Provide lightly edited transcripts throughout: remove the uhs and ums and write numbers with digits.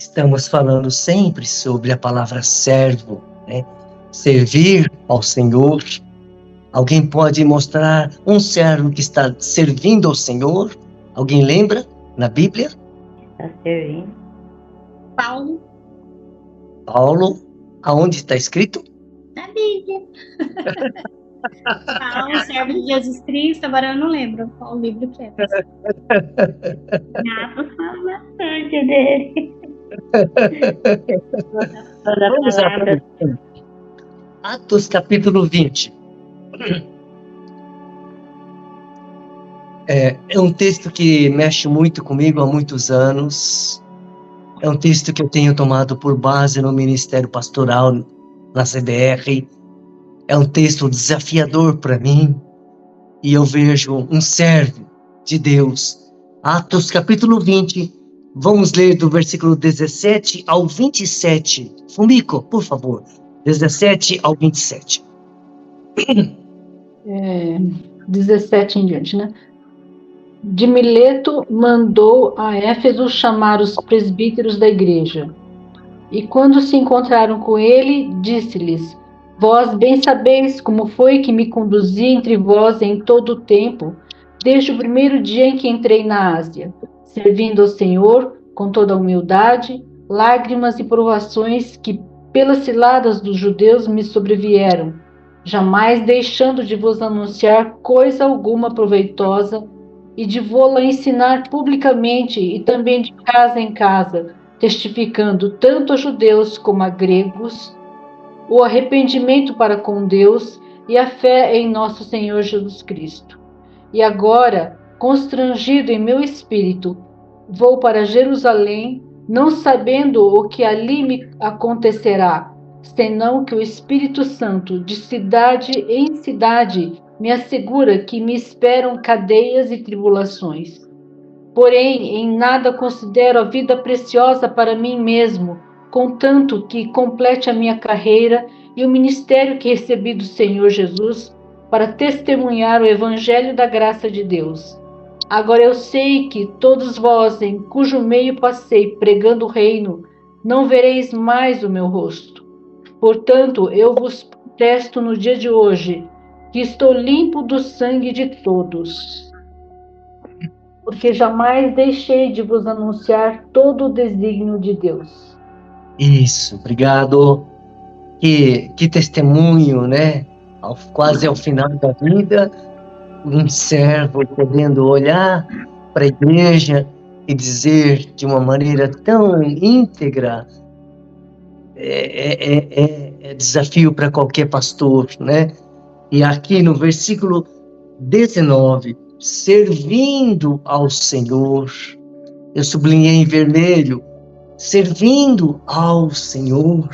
Estamos falando sempre sobre a palavra servo, né? Servir ao Senhor. Alguém pode mostrar um servo que está servindo ao Senhor? Alguém lembra na Bíblia? Está servindo. Paulo. Paulo, aonde está escrito? Na Bíblia. Paulo, servo de Jesus Cristo, agora eu não lembro qual livro que é. Nada fala bastante dele. Vamos lá para Atos capítulo 20. É um texto que mexe muito comigo há muitos anos. É um texto que eu tenho tomado por base no ministério pastoral na CDR. É um texto desafiador para mim. E eu vejo um servo de Deus. Atos capítulo 20. Vamos ler do versículo 17 ao 27. Fumiko, por favor. 17 ao 27. 17 em diante, né? De Mileto mandou a Éfeso chamar os presbíteros da igreja. E quando se encontraram com ele, disse-lhes: Vós bem sabeis como foi que me conduzi entre vós em todo o tempo, desde o primeiro dia em que entrei na Ásia, servindo ao Senhor com toda a humildade, lágrimas e provações que pelas ciladas dos judeus me sobrevieram, jamais deixando de vos anunciar coisa alguma proveitosa e de vô-la ensinar publicamente e também de casa em casa, testificando tanto a judeus como a gregos o arrependimento para com Deus e a fé em nosso Senhor Jesus Cristo. E agora, constrangido em meu espírito, vou para Jerusalém, não sabendo o que ali me acontecerá, senão que o Espírito Santo, de cidade em cidade, me assegura que me esperam cadeias e tribulações. Porém, em nada considero a vida preciosa para mim mesmo, contanto que complete a minha carreira e o ministério que recebi do Senhor Jesus para testemunhar o Evangelho da graça de Deus. Agora eu sei que todos vós, em cujo meio passei pregando o reino, não vereis mais o meu rosto. Portanto, eu vos protesto no dia de hoje, que estou limpo do sangue de todos, porque jamais deixei de vos anunciar todo o desígnio de Deus. Isso, obrigado. Que testemunho, né? Quase ao final da vida, um servo podendo olhar para a igreja e dizer de uma maneira tão íntegra, é desafio para qualquer pastor, né? E aqui no versículo 19, servindo ao Senhor, eu sublinhei em vermelho, servindo ao Senhor,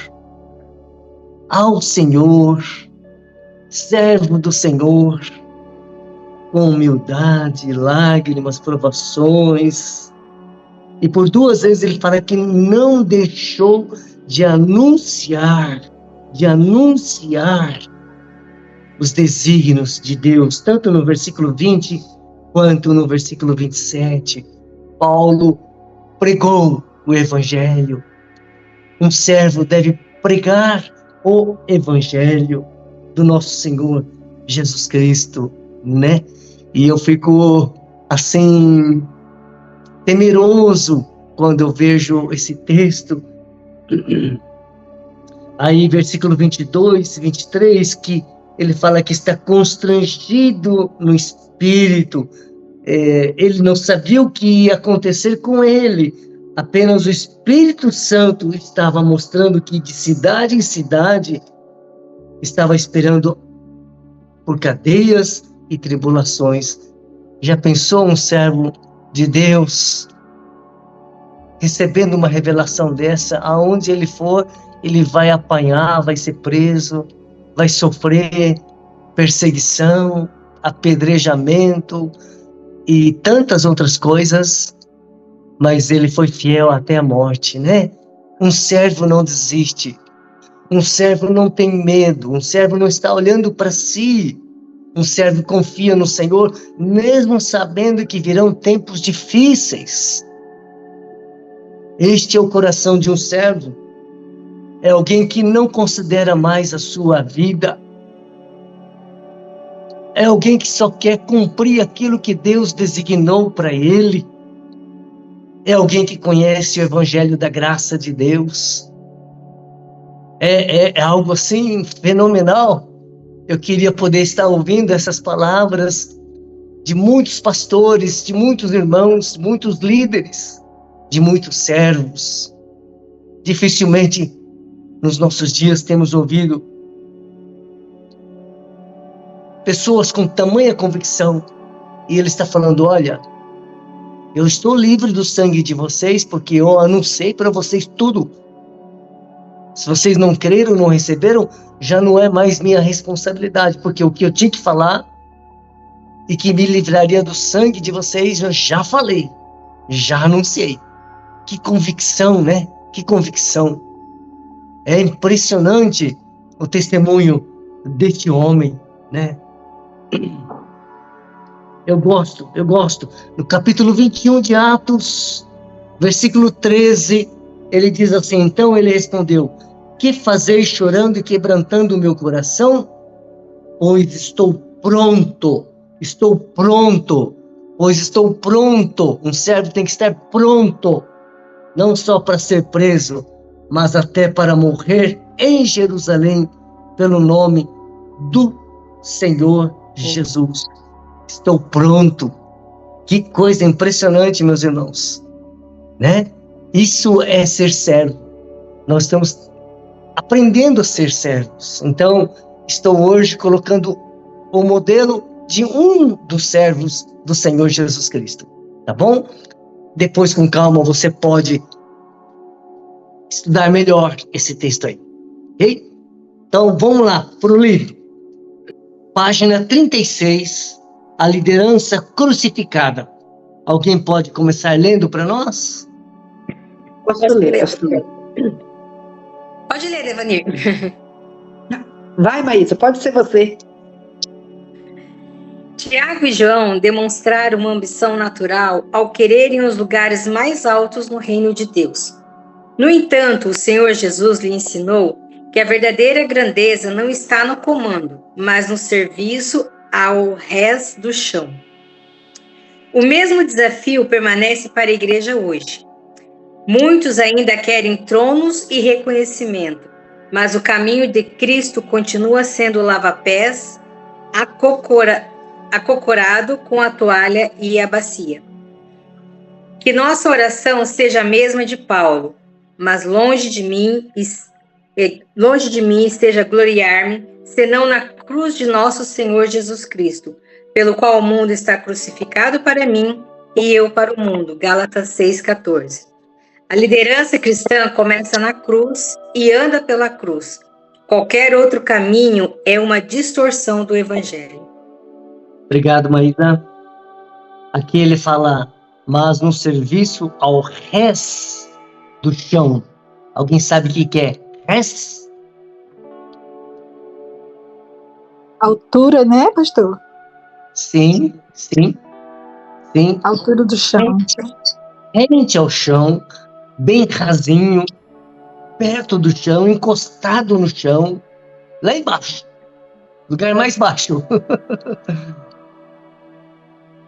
servo do Senhor, com humildade, lágrimas, provações. E por 2 vezes ele fala que não deixou de anunciar os desígnios de Deus, tanto no versículo 20 quanto no versículo 27. Paulo pregou o Evangelho. Um servo deve pregar o Evangelho do nosso Senhor Jesus Cristo, né? E eu fico, assim, temeroso quando eu vejo esse texto. Aí, versículo 22, 23, que ele fala que está constrangido no espírito. Ele não sabia o que ia acontecer com ele. Apenas o Espírito Santo estava mostrando que de cidade em cidade estava esperando por cadeias e tribulações. Já pensou um servo de Deus recebendo uma revelação dessa? Aonde ele for, ele vai apanhar, vai ser preso, vai sofrer perseguição, apedrejamento e tantas outras coisas, mas ele foi fiel até a morte, né? Um servo não desiste, um servo não tem medo, um servo não está olhando para si, um servo confia no Senhor, mesmo sabendo que virão tempos difíceis. Este é o coração de um servo. É alguém que não considera mais a sua vida. É alguém que só quer cumprir aquilo que Deus designou para ele. É alguém que conhece o evangelho da graça de Deus. É algo assim fenomenal. Eu queria poder estar ouvindo essas palavras de muitos pastores, de muitos irmãos, muitos líderes, de muitos servos. Dificilmente nos nossos dias temos ouvido pessoas com tamanha convicção, e ele está falando: olha, eu estou livre do sangue de vocês, porque eu anunciei para vocês tudo. Se vocês não creram, não receberam, já não é mais minha responsabilidade, porque o que eu tinha que falar e que me livraria do sangue de vocês, eu já falei, já anunciei. Que convicção, né? Que convicção. É impressionante o testemunho deste homem, né? Eu gosto. No capítulo 21 de Atos, versículo 13, ele diz assim: então ele respondeu: que fazeis chorando e quebrantando o meu coração? Pois estou pronto. Um servo tem que estar pronto, não só para ser preso, mas até para morrer em Jerusalém, pelo nome do Senhor Jesus. Estou pronto. Que coisa impressionante, meus irmãos, né? Isso é ser servo. Nós estamos aprendendo a ser servos. Então, estou hoje colocando o modelo de um dos servos do Senhor Jesus Cristo, tá bom? Depois, com calma, você pode estudar melhor esse texto aí, ok? Então, vamos lá para o livro. Página 36, a liderança crucificada. Alguém pode começar lendo para nós? Posso ler. Pode ler, Devanir. Vai, Maísa, pode ser você. Tiago e João demonstraram uma ambição natural ao quererem os lugares mais altos no reino de Deus. No entanto, o Senhor Jesus lhe ensinou que a verdadeira grandeza não está no comando, mas no serviço ao res do chão. O mesmo desafio permanece para a igreja hoje. Muitos ainda querem tronos e reconhecimento, mas o caminho de Cristo continua sendo lava-pés, acocorado com a toalha e a bacia. Que nossa oração seja a mesma de Paulo, mas longe de mim esteja gloriar-me, senão na cruz de nosso Senhor Jesus Cristo, pelo qual o mundo está crucificado para mim e eu para o mundo. Gálatas 6,14. A liderança cristã começa na cruz e anda pela cruz. Qualquer outro caminho é uma distorção do Evangelho. Obrigado, Maísa. Aqui ele fala, mas no serviço ao res do chão. Alguém sabe o que é res? Altura, né, pastor? Sim. Altura do chão. Rente ao chão, bem rasinho, perto do chão, encostado no chão, lá embaixo, lugar mais baixo.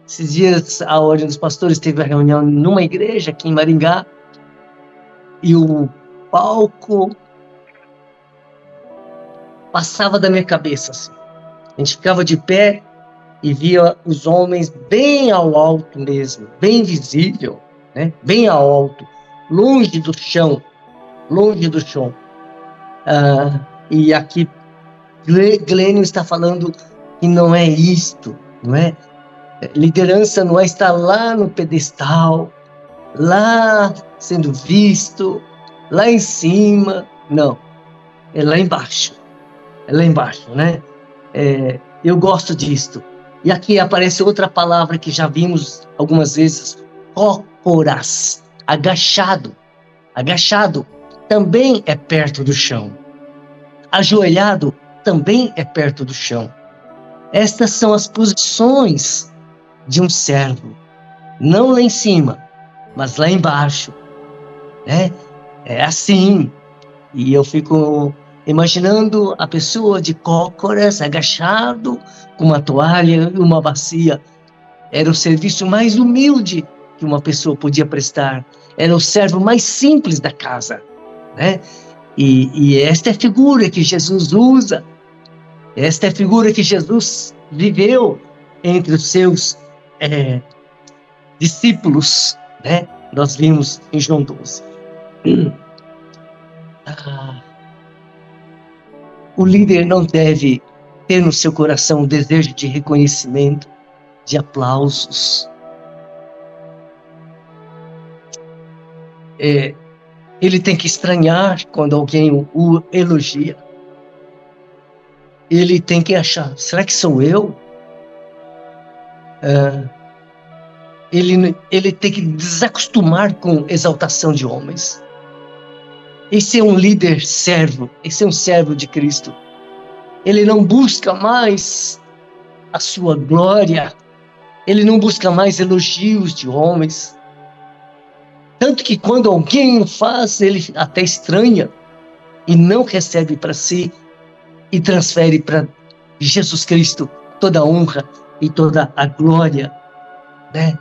Esses dias a Ordem dos Pastores teve a reunião numa igreja aqui em Maringá, e o palco passava da minha cabeça, assim. A gente ficava de pé e via os homens bem ao alto mesmo, bem visível, né? Bem ao alto, longe do chão. E aqui Glênio está falando que não é isto, não é? Liderança não é estar lá no pedestal, lá sendo visto, lá em cima, não. É lá embaixo, né? Eu gosto disto. E aqui aparece outra palavra que já vimos algumas vezes, cócoras, agachado, também é perto do chão. Ajoelhado também é perto do chão. Estas são as posições de um servo, não lá em cima, mas lá embaixo, né? É assim. E eu fico imaginando a pessoa de cócoras, agachado, com uma toalha e uma bacia. Era o serviço mais humilde que uma pessoa podia prestar. Era o servo mais simples da casa, né? E esta é a figura que Jesus usa. Esta é a figura que Jesus viveu entre os seus discípulos, né? Nós vimos em João 12. O líder não deve ter no seu coração o desejo de reconhecimento, de aplausos. Ele tem que estranhar quando alguém o elogia. Ele tem que achar, será que sou eu? Ele tem que desacostumar com exaltação de homens. Esse é um líder servo, esse é um servo de Cristo. Ele não busca mais a sua glória, ele não busca mais elogios de homens. Tanto que quando alguém o faz, ele até estranha e não recebe para si e transfere para Jesus Cristo toda a honra e toda a glória, né?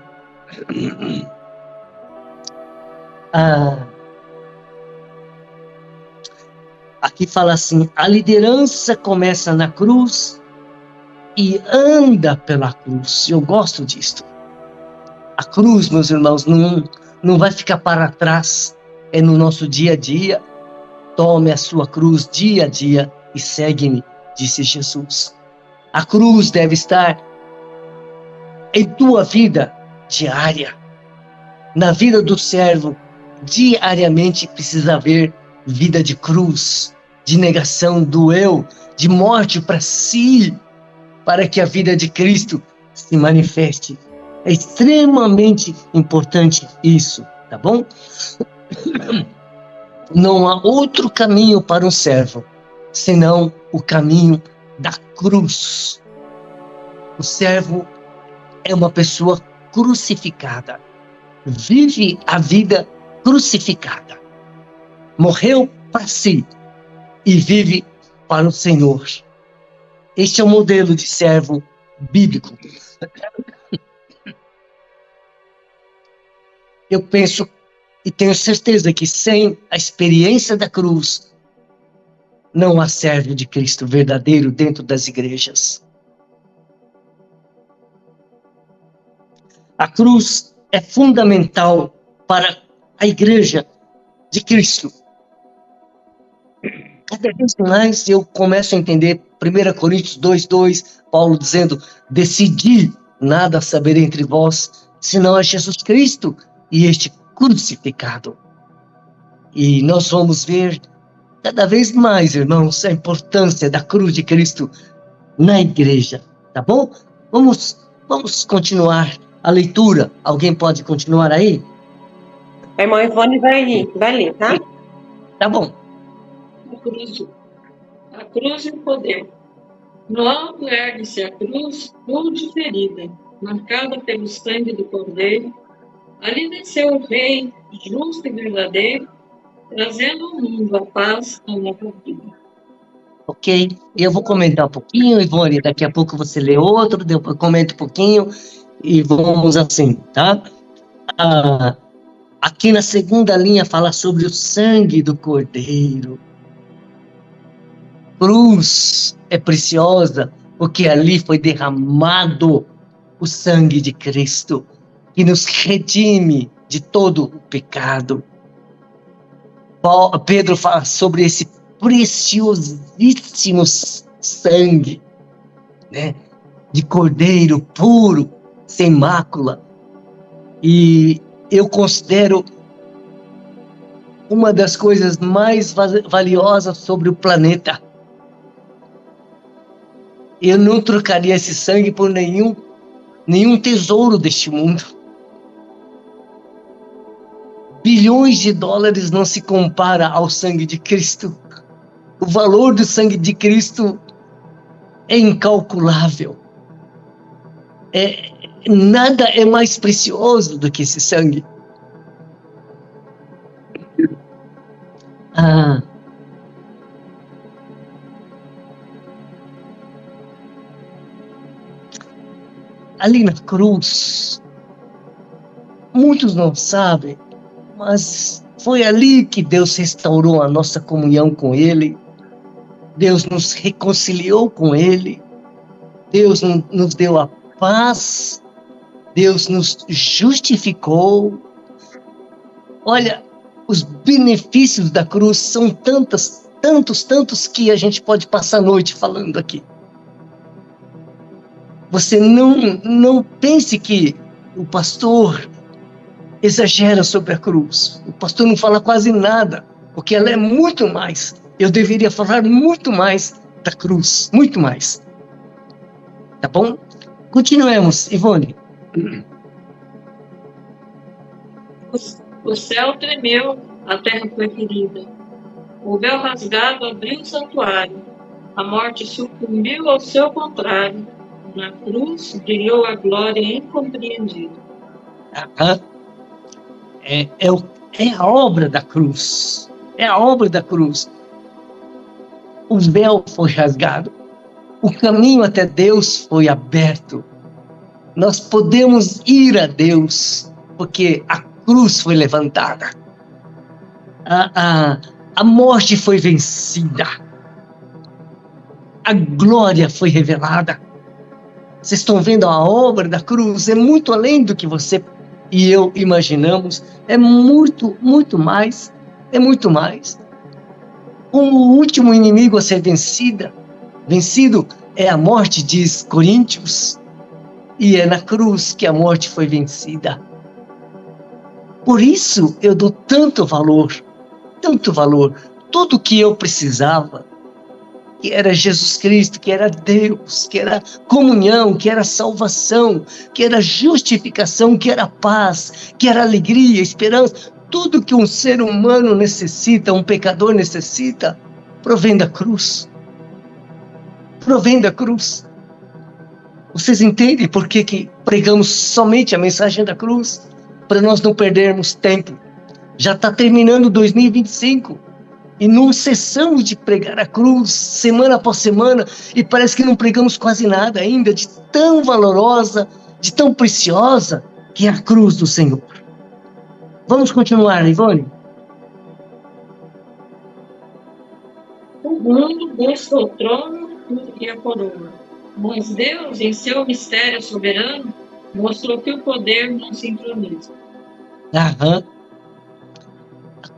Aqui fala assim, a liderança começa na cruz e anda pela cruz. Eu gosto disto. A cruz, meus irmãos, não vai ficar para trás. É no nosso dia a dia. Tome a sua cruz dia a dia e segue-me, disse Jesus. A cruz deve estar em tua vida diária. Na vida do servo, diariamente precisa haver vida de cruz, de negação do eu, de morte para si, para que a vida de Cristo se manifeste. É extremamente importante isso, tá bom? Não há outro caminho para um servo, senão o caminho da cruz. O servo é uma pessoa crucificada. Vive a vida crucificada. Morreu para si e vive para o Senhor. Este é o modelo de servo bíblico. Eu penso e tenho certeza que sem a experiência da cruz, não há servo de Cristo verdadeiro dentro das igrejas. A cruz é fundamental para a igreja de Cristo. Cada vez mais eu começo a entender 1 Coríntios 2:2, Paulo dizendo, decidi nada saber entre vós, senão a Jesus Cristo e este crucificado. E nós vamos ver cada vez mais, irmãos, a importância da cruz de Cristo na igreja, tá bom? Vamos continuar a leitura. Alguém pode continuar aí? A irmã Ivone vai ler, tá? Tá bom. A cruz e o poder. No alto ergue-se a cruz, rude ferida, marcada pelo sangue do Cordeiro. Ali desceu o Rei, justo e verdadeiro, trazendo ao mundo a paz e a vida. Ok, eu vou comentar um pouquinho, Ivone, daqui a pouco você lê outro, depois comenta um pouquinho e vamos assim, tá? Aqui na segunda linha fala sobre o sangue do Cordeiro. Cruz é preciosa porque ali foi derramado o sangue de Cristo que nos redime de todo o pecado. Pedro fala sobre esse preciosíssimo sangue, né, de Cordeiro puro, sem mácula. E eu considero uma das coisas mais valiosas sobre o planeta. Eu não trocaria esse sangue por nenhum tesouro deste mundo. Bilhões de dólares não se compara ao sangue de Cristo. O valor do sangue de Cristo é incalculável. Nada é mais precioso do que esse sangue. Ah, ali na cruz, muitos não sabem, mas foi ali que Deus restaurou a nossa comunhão com Ele. Deus nos reconciliou com Ele. Deus nos deu a paz. Deus nos justificou. Olha, os benefícios da cruz são tantos que a gente pode passar a noite falando aqui. Você não pense que o pastor exagera sobre a cruz. O pastor não fala quase nada, porque ela é muito mais. Eu deveria falar muito mais da cruz, muito mais. Tá bom? Continuemos, Ivone. O céu tremeu, a terra foi ferida. O véu rasgado abriu o santuário. A morte sucumbiu ao seu contrário. Na cruz brilhou a glória incompreendida. É a obra da cruz. É a obra da cruz. O véu foi rasgado. O caminho até Deus foi aberto. Nós podemos ir a Deus, porque a cruz foi levantada. A morte foi vencida. A glória foi revelada. Vocês estão vendo a obra da cruz? É muito além do que você e eu imaginamos. É muito, muito mais. É muito mais. Como o último inimigo a ser vencido é a morte, diz Coríntios. E é na cruz que a morte foi vencida. Por isso eu dou tanto valor. Tudo que eu precisava, que era Jesus Cristo, que era Deus, que era comunhão, que era salvação, que era justificação, que era paz, que era alegria, esperança, tudo que um ser humano necessita, um pecador necessita, provém da cruz. Provém da cruz. Vocês entendem por que pregamos somente a mensagem da cruz? Para nós não perdermos tempo. Já está terminando 2025 e não cessamos de pregar a cruz semana após semana e parece que não pregamos quase nada ainda de tão valorosa, de tão preciosa que é a cruz do Senhor. Vamos continuar, Ivone? O mundo busca o trono e a coroa, mas Deus, em seu mistério soberano, mostrou que o poder não se introniza. A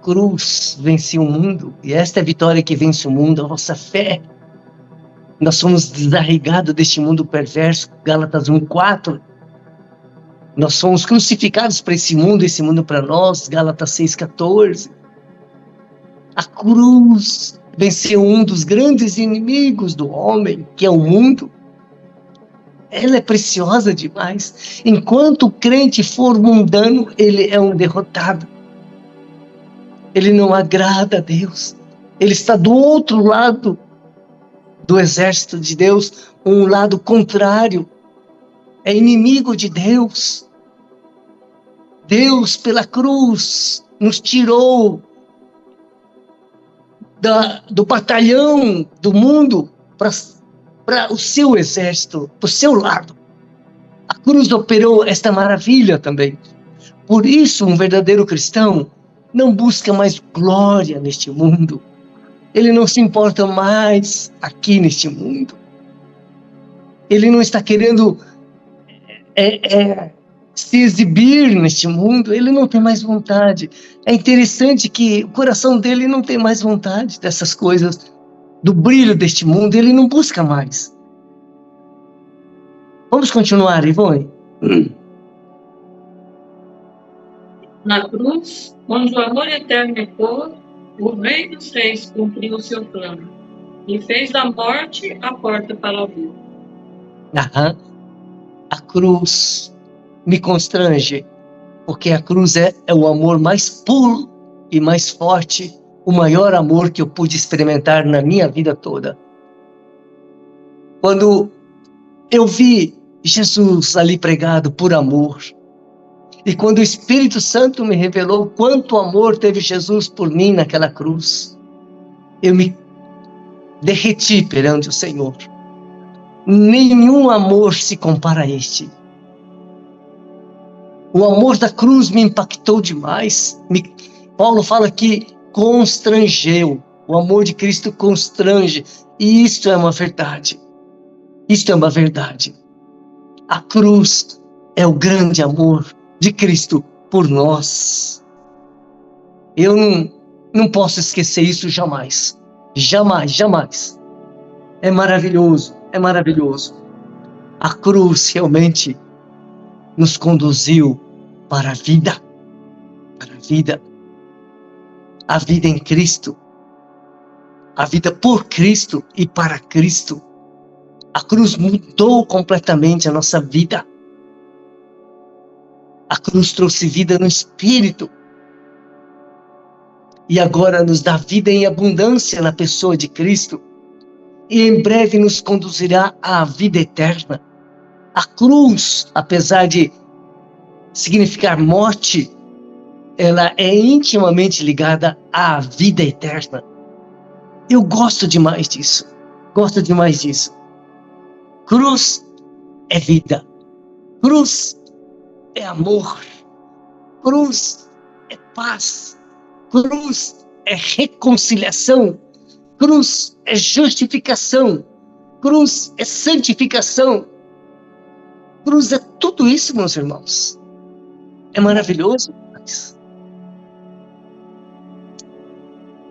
cruz venceu o mundo, e esta é a vitória que vence o mundo, a nossa fé. Nós somos desarraigados deste mundo perverso, Gálatas 1:4. Nós somos crucificados para esse mundo para nós, Gálatas 6:14. A cruz venceu um dos grandes inimigos do homem, que é o mundo. Ela é preciosa demais. Enquanto o crente for mundano, ele é um derrotado. Ele não agrada a Deus. Ele está do outro lado do exército de Deus, um lado contrário. É inimigo de Deus. Deus, pela cruz, nos tirou do batalhão do mundo para o seu exército, para o seu lado. A cruz operou esta maravilha também. Por isso, um verdadeiro cristão não busca mais glória neste mundo. Ele não se importa mais aqui neste mundo. Ele não está querendo se exibir neste mundo. Ele não tem mais vontade. É interessante que o coração dele não tem mais vontade dessas coisas, do brilho deste mundo. Ele não busca mais. Vamos continuar, Ivone? Na cruz, onde o amor eterno ecoa, o Rei dos Reis cumpriu o seu plano e fez da morte a porta para a vida. A cruz me constrange, porque a cruz é o amor mais puro e mais forte, o maior amor que eu pude experimentar na minha vida toda. Quando eu vi Jesus ali pregado por amor, E quando o Espírito Santo me revelou quanto amor teve Jesus por mim naquela cruz, eu me derreti perante o Senhor. Nenhum amor se compara a este. O amor da cruz me impactou demais. Paulo fala que constrangeu. O amor de Cristo constrange. E isto é uma verdade. Isto é uma verdade. A cruz é o grande amor de Cristo por nós. Eu não posso esquecer isso jamais. Jamais, jamais. É maravilhoso, é maravilhoso. A cruz realmente nos conduziu para a vida. Para a vida. A vida em Cristo. A vida por Cristo e para Cristo. A cruz mudou completamente a nossa vida. A cruz trouxe vida no Espírito. E agora nos dá vida em abundância na pessoa de Cristo. E em breve nos conduzirá à vida eterna. A cruz, apesar de significar morte, ela é intimamente ligada à vida eterna. Eu gosto demais disso. Gosto demais disso. Cruz é vida. Cruz é amor. Cruz é paz. Cruz é reconciliação. Cruz é justificação. Cruz é santificação. Cruz é tudo isso, meus irmãos. É maravilhoso.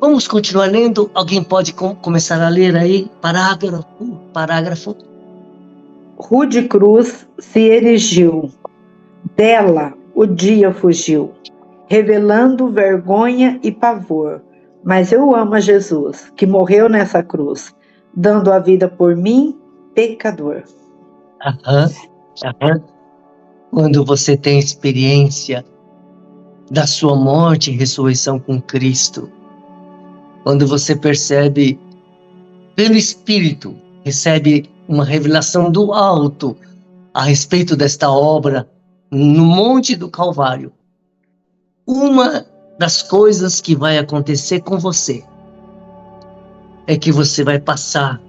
Vamos continuar lendo. Alguém pode começar a ler aí? Parágrafo. Rude cruz se erigiu. Dela o dia fugiu, revelando vergonha e pavor. Mas eu amo a Jesus, que morreu nessa cruz, dando a vida por mim, pecador. Quando você tem experiência da sua morte e ressurreição com Cristo, quando você percebe pelo Espírito, recebe uma revelação do alto a respeito desta obra no Monte do Calvário, uma das coisas que vai acontecer com você é que você vai passar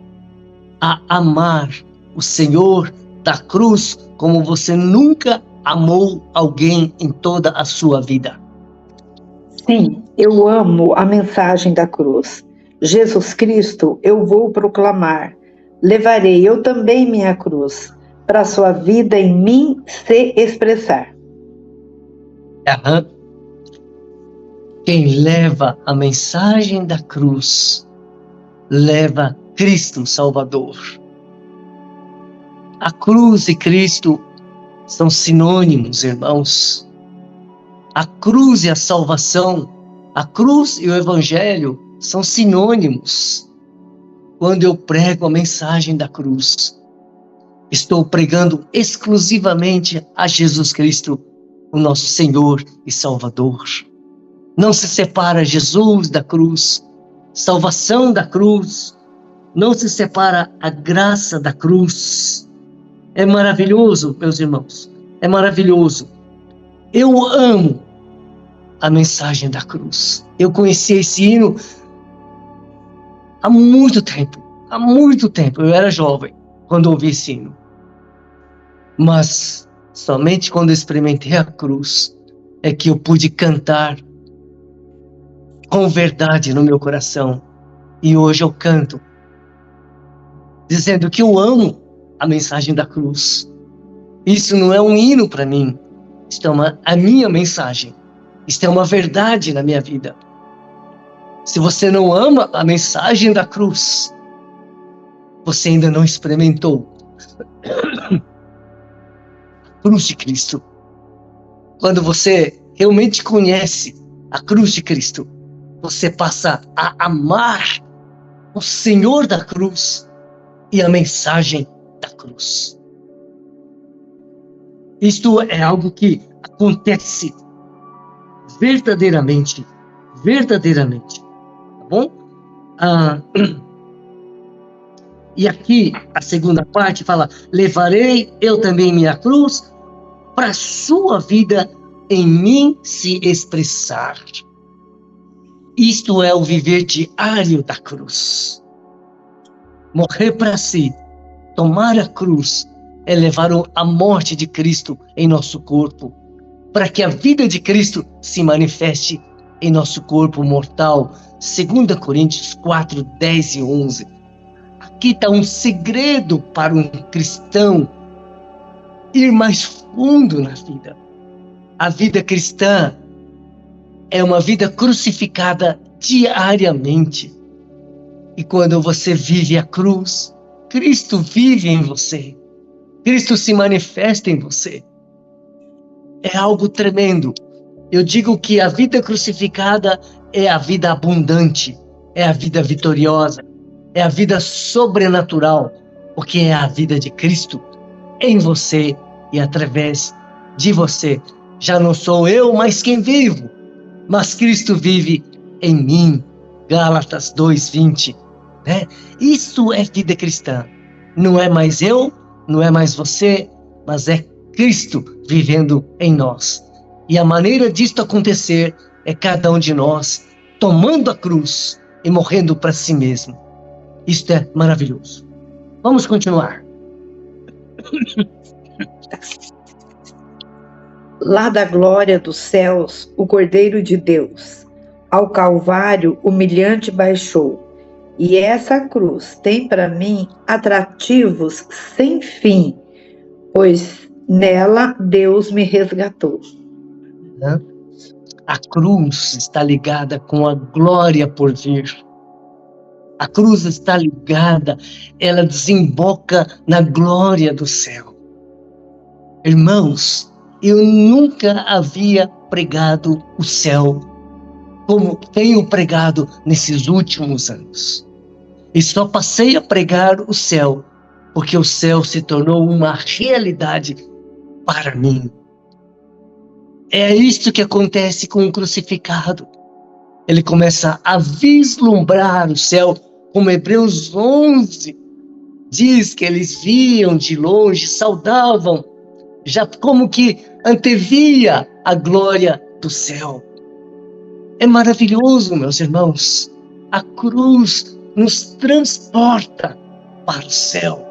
a amar o Senhor da cruz como você nunca amou alguém em toda a sua vida. Sim, eu amo a mensagem da cruz. Jesus Cristo, eu vou proclamar. Levarei eu também minha cruz, para a sua vida em mim se expressar. Quem leva a mensagem da cruz, leva Cristo Salvador. A cruz e Cristo são sinônimos, irmãos. A cruz e a salvação, a cruz e o Evangelho são sinônimos. Quando eu prego a mensagem da cruz, estou pregando exclusivamente a Jesus Cristo, o nosso Senhor e Salvador. Não se separa Jesus da cruz, salvação da cruz, não se separa a graça da cruz. É maravilhoso, meus irmãos, é maravilhoso. Eu amo a mensagem da cruz. Eu conheci esse hino há muito tempo. Eu era jovem quando ouvi esse hino. Mas somente quando eu experimentei a cruz é que eu pude cantar com verdade no meu coração. E hoje eu canto dizendo que eu amo a mensagem da cruz. Isso não é um hino para mim. Isto é a minha mensagem. Isto é uma verdade na minha vida. Se você não ama a mensagem da cruz, você ainda não experimentou a cruz de Cristo. Quando você realmente conhece a cruz de Cristo, você passa a amar o Senhor da cruz e a mensagem da cruz. Isto é algo que acontece verdadeiramente, tá bom? E aqui a segunda parte fala: levarei eu também minha cruz para a sua vida em mim se expressar. Isto é o viver diário da cruz. Morrer para si, tomar a cruz, é levar a morte de Cristo em nosso corpo, para que a vida de Cristo se manifeste em nosso corpo mortal. 2 Coríntios 4, 10 e 11. Aqui está um segredo para um cristão ir mais fundo na vida. A vida cristã é uma vida crucificada diariamente. E quando você vive a cruz, Cristo vive em você. Cristo se manifesta em você. É algo tremendo. Eu digo que a vida crucificada é a vida abundante, é a vida vitoriosa, é a vida sobrenatural, porque é a vida de Cristo em você e através de você. Já não sou eu mais quem vivo, mas Cristo vive em mim. Gálatas 2:20. Né? Isso é vida cristã. Não é mais eu, não é mais você, mas é Cristo vivendo em nós. E a maneira disto acontecer é cada um de nós tomando a cruz e morrendo para si mesmo. Isto é maravilhoso. Vamos continuar. Lá da glória dos céus, o Cordeiro de Deus, ao Calvário humilhante baixou. E essa cruz tem para mim atrativos sem fim, pois nela Deus me resgatou. A cruz está ligada com a glória por vir. A cruz está ligada, ela desemboca na glória do céu. Irmãos, eu nunca havia pregado o céu como tenho pregado nesses últimos anos. E só passei a pregar o céu porque o céu se tornou uma realidade para mim. É isso que acontece com o crucificado. Ele começa a vislumbrar o céu, como Hebreus 11 diz que eles viam de longe, saudavam, já como que antevia a glória do céu. É maravilhoso, meus irmãos. A cruz nos transporta para o céu,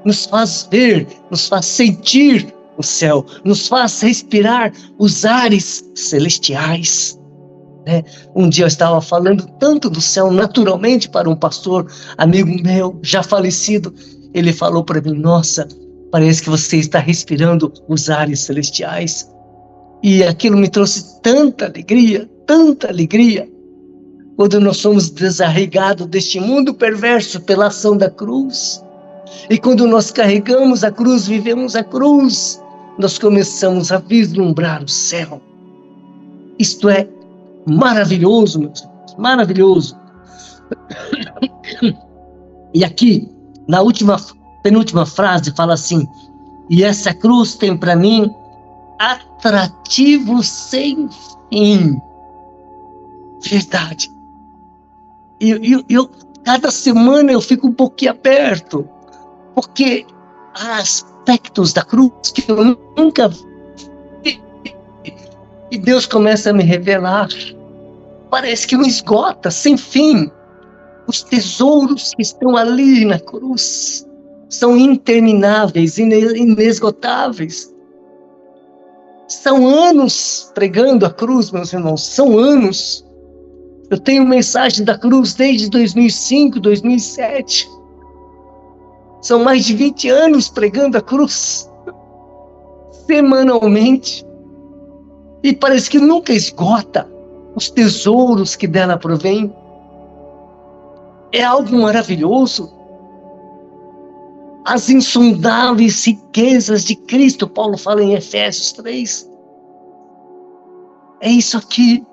nos faz ver, nos faz sentir o céu, nos faz respirar os ares celestiais. Um dia eu estava falando tanto do céu naturalmente para um pastor, amigo meu, já falecido. Ele falou para mim: nossa, parece que você está respirando os ares celestiais. E aquilo me trouxe tanta alegria, quando nós somos desarraigados deste mundo perverso pela ação da cruz. E quando nós carregamos a cruz, vivemos a cruz, nós começamos a vislumbrar o céu. Isto é maravilhoso, meus irmãos, maravilhoso. E aqui, na penúltima frase, fala assim: e essa cruz tem para mim atrativo sem fim. Verdade. Cada semana eu fico um pouquinho aberto, porque há aspectos da cruz que eu nunca vi. E Deus começa a me revelar. Parece que não esgota, sem fim. Os tesouros que estão ali na cruz são intermináveis, inesgotáveis. São anos pregando a cruz, meus irmãos, são anos. Eu tenho mensagem da cruz desde 2005, 2007. São mais de 20 anos pregando a cruz, semanalmente. E parece que nunca esgota os tesouros que dela provém. É algo maravilhoso. As insondáveis riquezas de Cristo, Paulo fala em Efésios 3. É isso aqui.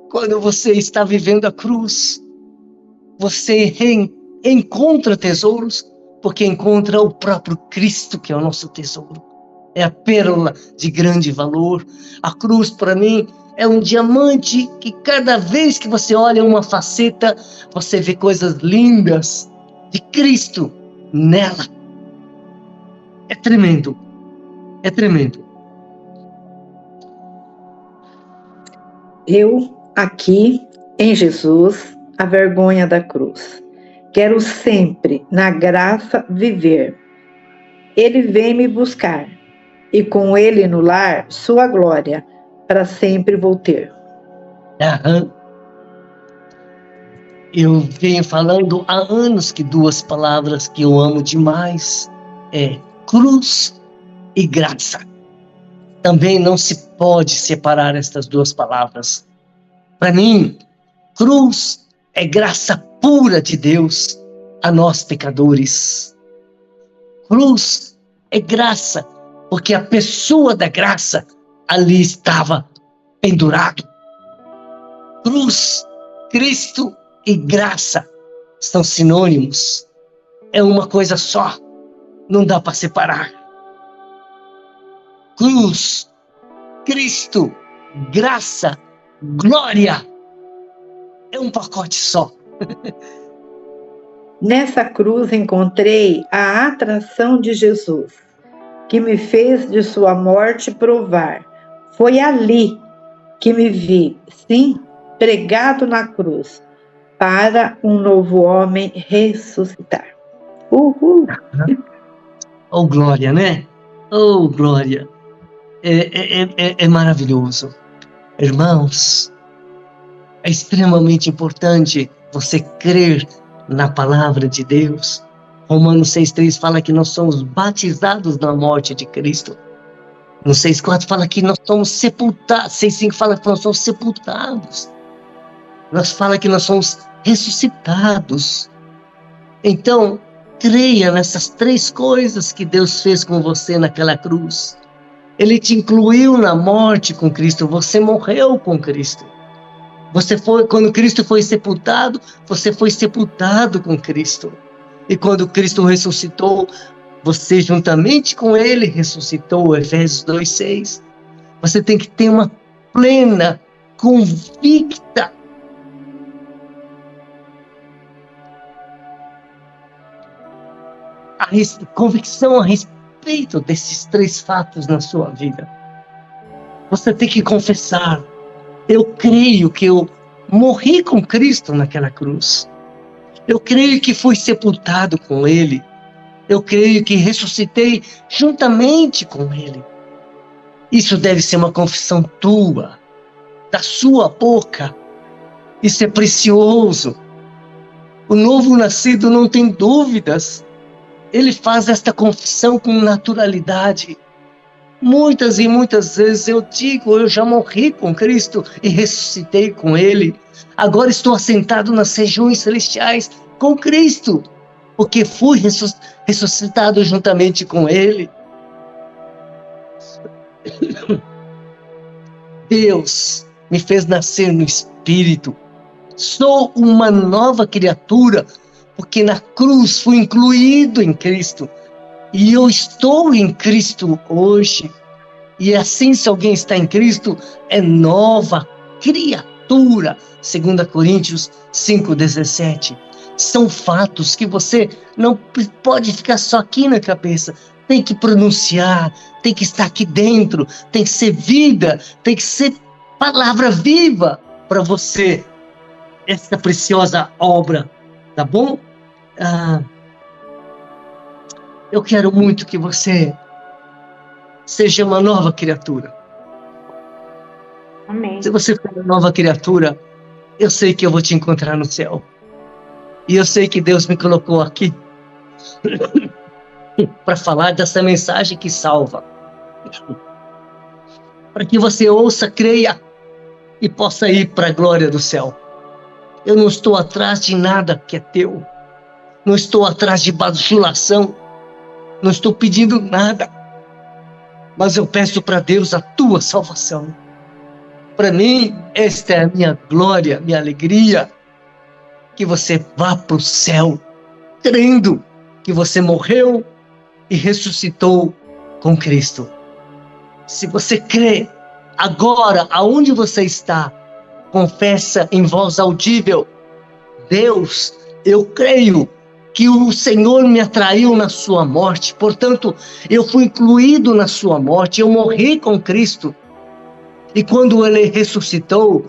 Quando você está vivendo a cruz, você encontra tesouros, porque encontra o próprio Cristo, que é o nosso tesouro. É a pérola de grande valor. A cruz, para mim, é um diamante que cada vez que você olha uma faceta, você vê coisas lindas de Cristo nela. É tremendo. É tremendo. Eu, aqui, em Jesus, a vergonha da cruz. Quero sempre, na graça, viver. Ele vem me buscar, e com ele no lar, sua glória, para sempre vou ter. Aham. Eu venho falando há anos que duas palavras que eu amo demais é cruz e graça. Também não se pode separar estas duas palavras. Para mim, cruz é graça pura de Deus a nós pecadores. Cruz é graça, porque a pessoa da graça ali estava pendurado. Cruz, Cristo e graça são sinônimos. É uma coisa só. Não dá para separar. Cruz, Cristo, graça, glória. É um pacote só. Nessa cruz encontrei a atração de Jesus, que me fez de sua morte provar. Foi ali que me vi, sim, pregado na cruz, para um novo homem ressuscitar. Uhul! Oh, glória, né? Oh, glória. É maravilhoso. Irmãos, é extremamente importante você crer na palavra de Deus. Romanos 6,3 fala que nós somos batizados na morte de Cristo. No 6,4 fala que nós somos sepultados. 6,5 fala que nós somos sepultados. Nós fala que nós somos ressuscitados. Então, creia nessas três coisas que Deus fez com você naquela cruz. Ele te incluiu na morte com Cristo. Você morreu com Cristo. Quando Cristo foi sepultado, você foi sepultado com Cristo. E quando Cristo ressuscitou, você juntamente com Ele ressuscitou. Efésios 2,6. Você tem que ter uma plena, convicta convicção a respeito desses três fatos na sua vida. Você tem que confessar: eu creio que eu morri com Cristo naquela cruz. Eu creio que fui sepultado com Ele. Eu creio que ressuscitei juntamente com Ele. Isso deve ser uma confissão tua, da sua boca. Isso é precioso. O novo nascido não tem dúvidas. Ele faz esta confissão com naturalidade. Muitas e muitas vezes eu digo: eu já morri com Cristo e ressuscitei com Ele. Agora estou assentado nas regiões celestiais com Cristo, porque fui ressuscitado juntamente com Ele. Deus me fez nascer no Espírito. Sou uma nova criatura, porque na cruz fui incluído em Cristo. E eu estou em Cristo hoje. E assim, se alguém está em Cristo, é nova criatura. 2 Coríntios 5,17. São fatos que você não pode ficar só aqui na cabeça. Tem que pronunciar, tem que estar aqui dentro, tem que ser vida, tem que ser palavra viva para você. Essa preciosa obra, tá bom? Eu quero muito que você seja uma nova criatura. Amém. Se você for uma nova criatura, eu sei que eu vou te encontrar no céu. E eu sei que Deus me colocou aqui para falar dessa mensagem que salva. Para que você ouça, creia e possa ir para a glória do céu. Eu não estou atrás de nada que é teu. Não estou atrás de bajulação. Não estou pedindo nada. Mas eu peço para Deus a tua salvação. Para mim, esta é a minha glória, minha alegria. Que você vá para o céu, crendo que você morreu e ressuscitou com Cristo. Se você crê, agora, aonde você está, confessa em voz audível: Deus, eu creio que o Senhor me atraiu na sua morte, portanto, eu fui incluído na sua morte, eu morri com Cristo. E quando Ele ressuscitou,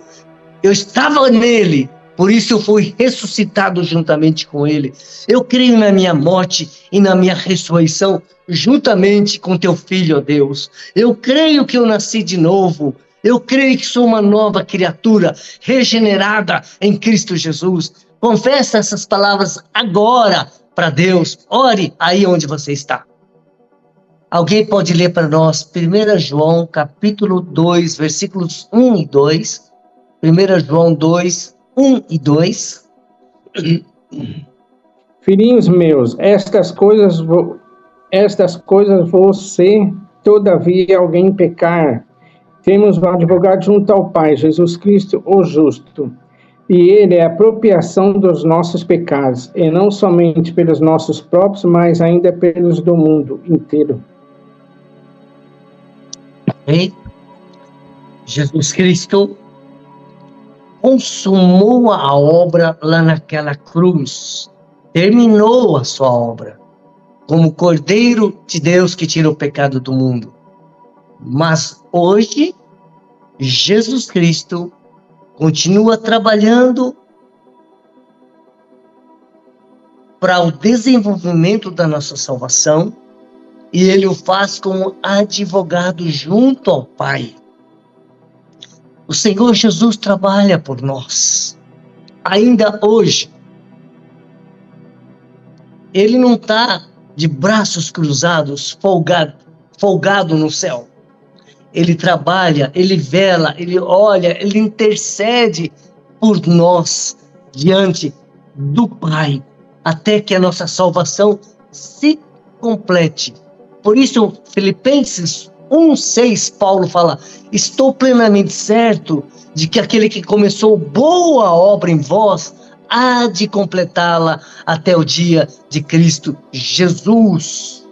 Eu estava nele, por isso eu fui ressuscitado juntamente com ele. Eu creio na minha morte e na minha ressurreição juntamente com teu filho, ó Deus. Eu creio que eu nasci de novo. Eu creio que sou uma nova criatura, regenerada em Cristo Jesus. Confessa essas palavras agora para Deus. Ore aí onde você está. Alguém pode ler para nós 1 João, capítulo 2, versículos 1 e 2. 1 João 2, 1 e 2. Filhinhos meus, estas coisas você, todavia, alguém pecar. Temos um advogado junto ao Pai, Jesus Cristo, o justo. E ele é a apropriação dos nossos pecados, e não somente pelos nossos próprios, mas ainda pelos do mundo inteiro. Okay? Jesus Cristo consumou a obra lá naquela cruz, terminou a sua obra, como Cordeiro de Deus que tira o pecado do mundo. Mas hoje, Jesus Cristo continua trabalhando para o desenvolvimento da nossa salvação, e ele o faz como advogado junto ao Pai. O Senhor Jesus trabalha por nós, ainda hoje. Ele não está de braços cruzados, folgado no céu. Ele trabalha, ele vela, ele olha, ele intercede por nós diante do Pai, até que a nossa salvação se complete. Por isso, Filipenses 1:6, Paulo fala: estou plenamente certo de que aquele que começou boa obra em vós há de completá-la até o dia de Cristo Jesus.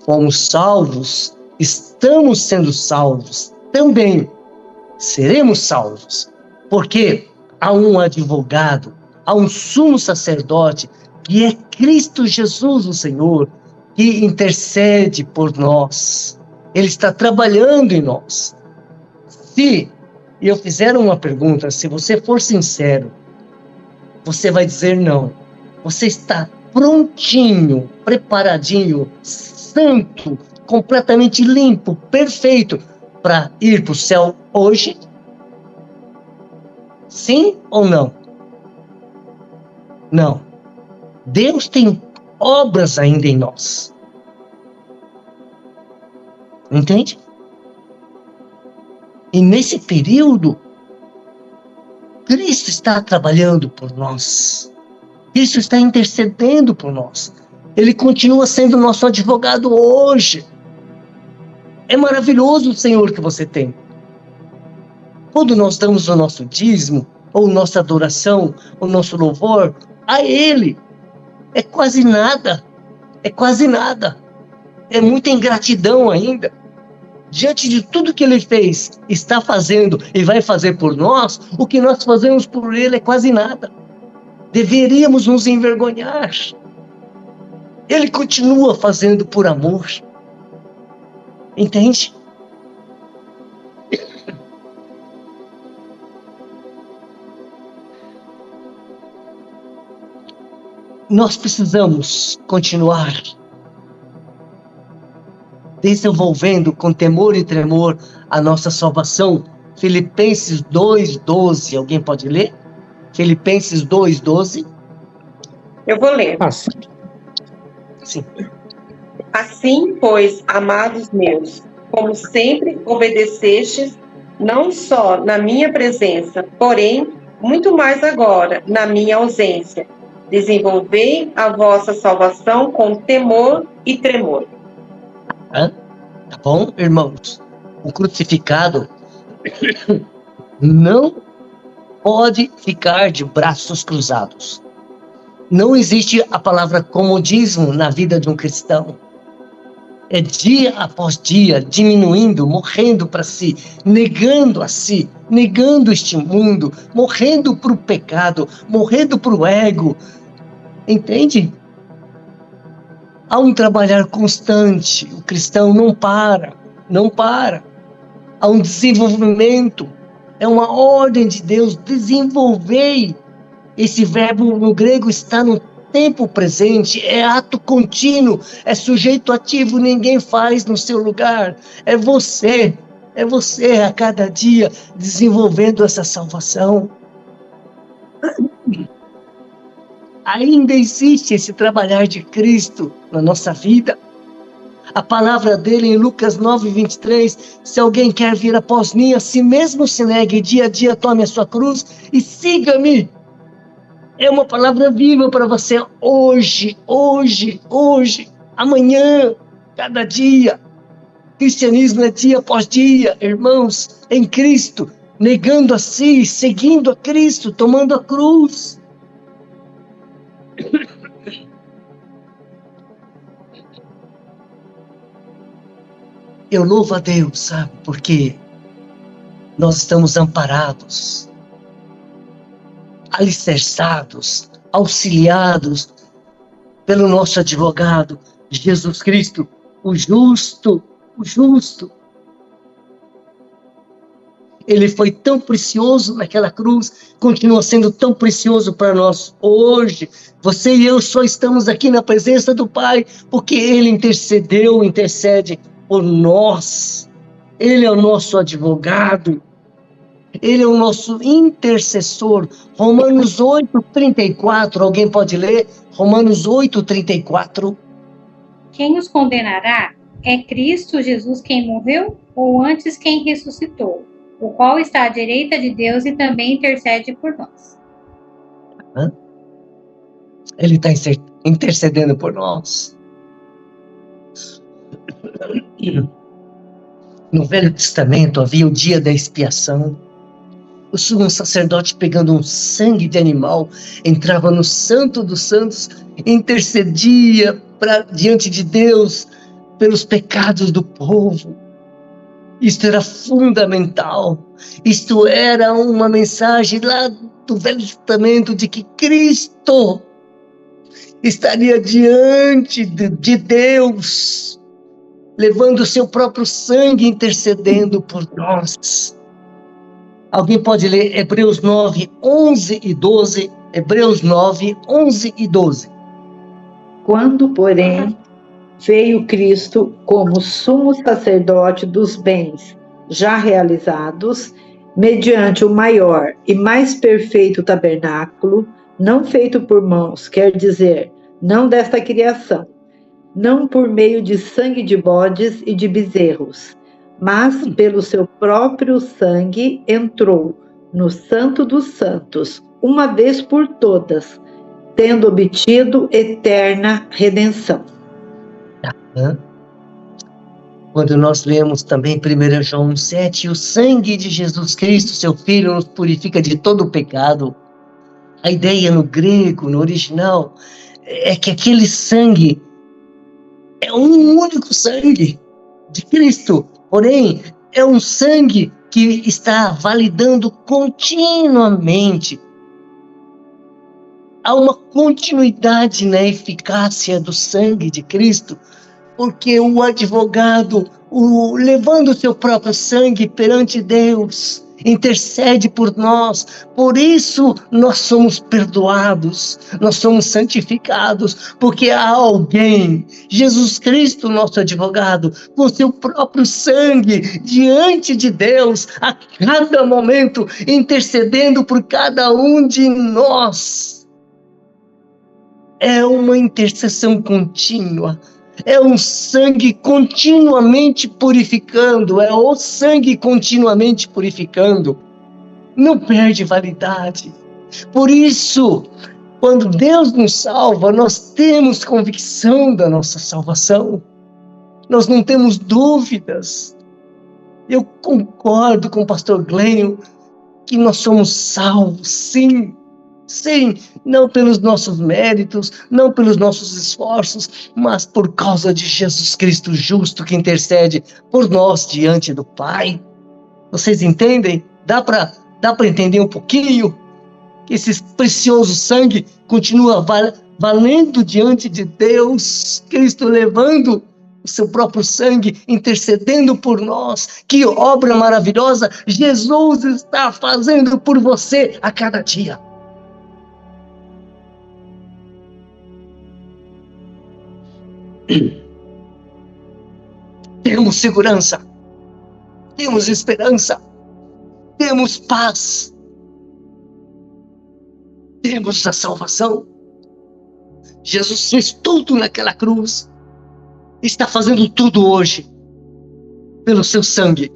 Fomos salvos, estamos sendo salvos, também seremos salvos, porque há um advogado, há um sumo sacerdote, que é Cristo Jesus, o Senhor, que intercede por nós. Ele está trabalhando em nós. Se eu fizer uma pergunta, se você for sincero, você vai dizer não. Você está prontinho, preparadinho, santo, completamente limpo, perfeito, para ir para o céu hoje? Sim ou não? Não. Deus tem obras ainda em nós. Entende? E nesse período, Cristo está trabalhando por nós. Cristo está intercedendo por nós. Ele continua sendo nosso advogado hoje. É maravilhoso o Senhor que você tem. Quando nós damos o nosso dízimo, ou nossa adoração, o nosso louvor a Ele, é quase nada. É quase nada. É muita ingratidão ainda. Diante de tudo que Ele fez, está fazendo e vai fazer por nós, o que nós fazemos por Ele é quase nada. Deveríamos nos envergonhar. Ele continua fazendo por amor. Entende? Nós precisamos continuar desenvolvendo com temor e tremor a nossa salvação. Filipenses 2:12, alguém pode ler? Filipenses 2:12. Eu vou ler. Sim. Assim, pois, amados meus, como sempre obedecestes, não só na minha presença, porém, muito mais agora, na minha ausência, desenvolvei a vossa salvação com temor e tremor. Tá bom, irmãos? O crucificado não pode ficar de braços cruzados. Não existe a palavra comodismo na vida de um cristão. É dia após dia, diminuindo, morrendo para si, negando a si, negando este mundo, morrendo para o pecado, morrendo para o ego. Entende? Há um trabalhar constante. O cristão não para. Há um desenvolvimento. É uma ordem de Deus. Desenvolvei. Esse verbo no grego está no tempo presente, é ato contínuo, é sujeito ativo, ninguém faz no seu lugar. É você a cada dia desenvolvendo essa salvação. Ainda existe esse trabalhar de Cristo na nossa vida. A palavra dele em Lucas 9:23, se alguém quer vir após mim, a si mesmo se negue, dia a dia tome a sua cruz e siga-me. É uma palavra viva para você hoje, amanhã, cada dia. Cristianismo é dia após dia, irmãos, em Cristo, negando a si, seguindo a Cristo, tomando a cruz. Eu louvo a Deus, sabe, porque nós estamos amparados, alicerçados, auxiliados pelo nosso advogado, Jesus Cristo, o justo. Ele foi tão precioso naquela cruz, continua sendo tão precioso para nós hoje. Você e eu só estamos aqui na presença do Pai, porque Ele intercede por nós. Ele é o nosso advogado. Ele é o nosso intercessor. Romanos 8:34, alguém pode ler? Romanos 8:34. Quem os condenará? É Cristo Jesus quem morreu, ou antes quem ressuscitou, o qual está à direita de Deus e também intercede por nós. Ele está intercedendo por nós. No Velho Testamento havia o dia da expiação. O sumo sacerdote, pegando um sangue de animal, entrava no Santo dos Santos, intercedia diante de Deus pelos pecados do povo. Isto era fundamental. Isto era uma mensagem lá do Velho Testamento de que Cristo estaria diante de Deus, levando o seu próprio sangue, intercedendo por nós. Alguém pode ler Hebreus 9:11 e 12? Hebreus 9:11 e 12. Quando, porém, veio Cristo como sumo sacerdote dos bens já realizados, mediante o maior e mais perfeito tabernáculo, não feito por mãos, quer dizer, não desta criação, não por meio de sangue de bodes e de bezerros, mas pelo seu próprio sangue entrou no Santo dos Santos, uma vez por todas, tendo obtido eterna redenção. Quando nós lemos também 1 João 7, o sangue de Jesus Cristo, seu Filho, nos purifica de todo o pecado. A ideia no grego, no original, é que aquele sangue é um único sangue de Cristo. Porém, é um sangue que está validando continuamente. Há uma continuidade na eficácia do sangue de Cristo, porque o advogado, levando o seu próprio sangue perante Deus, intercede por nós. Por isso nós somos perdoados, nós somos santificados, porque há alguém, Jesus Cristo, nosso advogado, com seu próprio sangue diante de Deus, a cada momento intercedendo por cada um de nós. É uma intercessão contínua. É um sangue continuamente purificando, é o sangue continuamente purificando. Não perde validade. Por isso, quando Deus nos salva, nós temos convicção da nossa salvação. Nós não temos dúvidas. Eu concordo com o pastor Glênio que nós somos salvos, sim. Sim, não pelos nossos méritos, não pelos nossos esforços, mas por causa de Jesus Cristo justo que intercede por nós diante do Pai. Vocês entendem? Dá para entender um pouquinho? Que esse precioso sangue continua valendo diante de Deus, Cristo levando o seu próprio sangue intercedendo por nós. Que obra maravilhosa Jesus está fazendo por você a cada dia. Temos segurança, temos esperança, temos paz, temos a salvação. Jesus fez tudo naquela cruz, está fazendo tudo hoje, pelo seu sangue,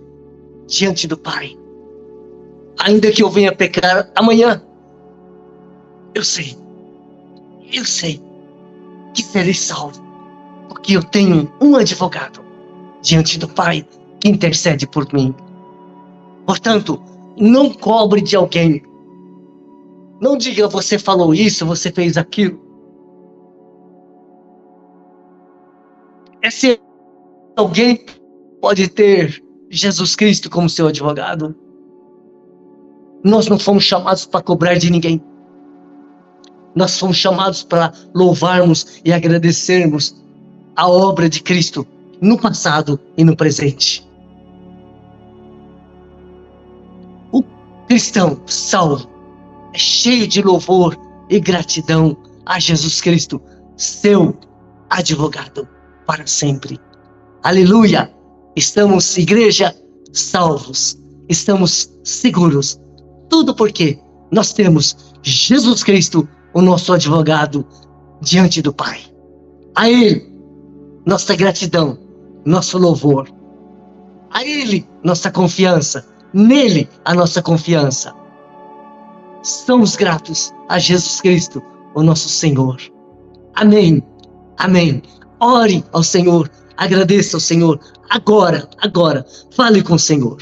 diante do Pai. Ainda que eu venha pecar amanhã, eu sei que serei salvo, porque eu tenho um advogado diante do Pai que intercede por mim. Portanto, não cobre de alguém. Não diga, você falou isso, você fez aquilo. Esse alguém pode ter Jesus Cristo como seu advogado. Nós não fomos chamados para cobrar de ninguém. Nós fomos chamados para louvarmos e agradecermos a obra de Cristo no passado e no presente. O cristão salvo é cheio de louvor e gratidão a Jesus Cristo, seu advogado para sempre. Aleluia! Estamos, igreja, salvos. Estamos seguros. Tudo porque nós temos Jesus Cristo, o nosso advogado, diante do Pai. A Ele, nossa gratidão, nosso louvor. A Ele, nossa confiança. Nele, a nossa confiança. Somos gratos a Jesus Cristo, o nosso Senhor. Amém. Amém. Ore ao Senhor. Agradeça ao Senhor. Agora. Fale com o Senhor.